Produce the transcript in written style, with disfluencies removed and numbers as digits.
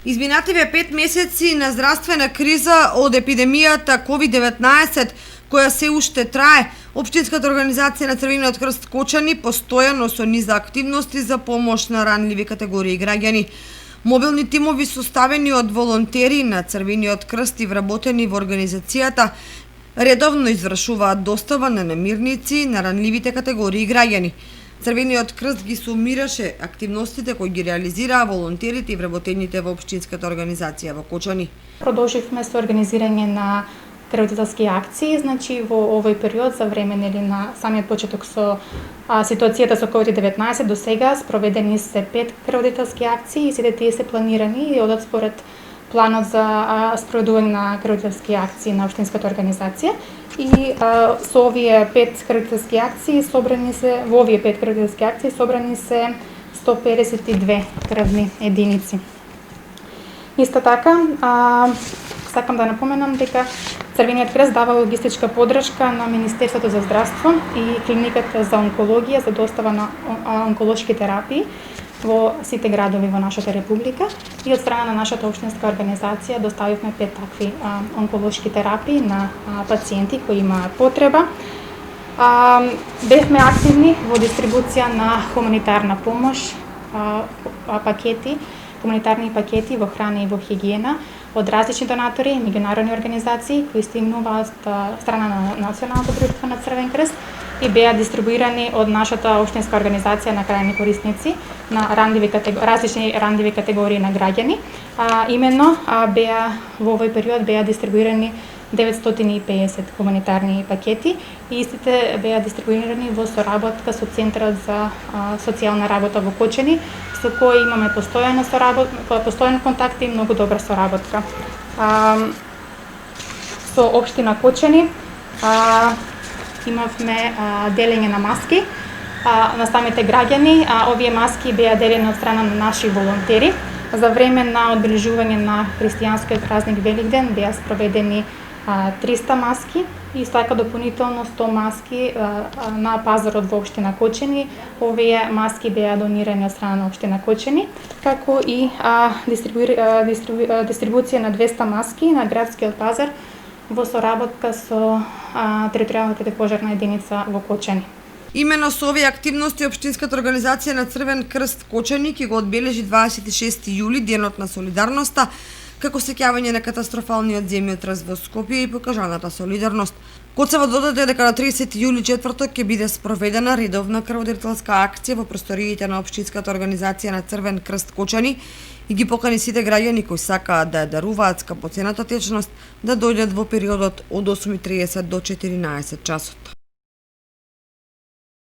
Изминативе 5 месеци на здравствена криза од епидемијата COVID-19, која се уште трае, Општинската организација на Црвениот крст Кочани постојано со низа активности за помош на ранливи категории граѓани. Мобилни тимови составени од волонтери на Црвениот крст и вработени во организацијата редовно извршуваат достава на намирници на ранливите категории граѓани. Црвениот крст ги сумираше активностите кои ги реализираа волонтерите и вработените во Општинската организација во Кочани. Продолживме со организирање на крводателски акции, значи во овој период за време на самиот почеток со ситуацијата со COVID-19 до сега спроведени се 5 крводателски акции и сите тие се планирани и одат според планот за спроведување на крводателски акции на Општинската организација. И со овие 5 крводателски акции собрани се 152 крвни единици. Исто така, сакам да напоменам дека Црвениот крст дава логистичка поддршка на Министерството за здравство и Клиниката за онкологија за достава на онколошки терапии во сите градови во нашата република и од страна на нашата општинска организација доставивме 5 такви онколошки терапии на пациенти кои имаат потреба. Бевме активни во дистрибуција на хуманитарна помош, хуманитарни пакети во храна и во хигиена од различни донатори и меѓународни организации кои стигнуваат од страна на Националното друштво на Црвен крст и беа дистрибуирани од нашата општинска организација на крајни корисници на различни рандливи категории на граѓани. Именно во овој период беа дистрибуирани 950 хуманитарни пакети и истите беа дистрибуирани во соработка со Центарот за социјална работа во Кочани, со кој имаме постојан контакт и многу добра соработка. Со општина Кочани имавме делење на маски на самите граѓани. Овие маски беа делени од страна на наши волонтери. За време на одбележување на христијанскиот празник Великден беа спроведени 300 маски и така дополнително 100 маски на пазарот во општина Кочани. Овие маски беа донирани од страна на општина Кочани, како и дистрибуција на 200 маски на градскиот пазар во соработка со територијалната противпожарна единица во Кочани. Имено со овие активности Општинската организација на Црвен крст Кочани ќе го одбележи 26 јули, денот на солидарноста, како сеќавање на катастрофалниот земјотрес во Скопје и покажаната солидарност. Коцева додаде дека на 30 јули четврток ќе биде спроведена редовна крводарителска акција во просториите на Општинската организација на Црвен крст Кочани и ги покани сите граѓани кои сакаат да ја даруваат скапоцената течност да дојдат во периодот од 8:30 до 14 часот.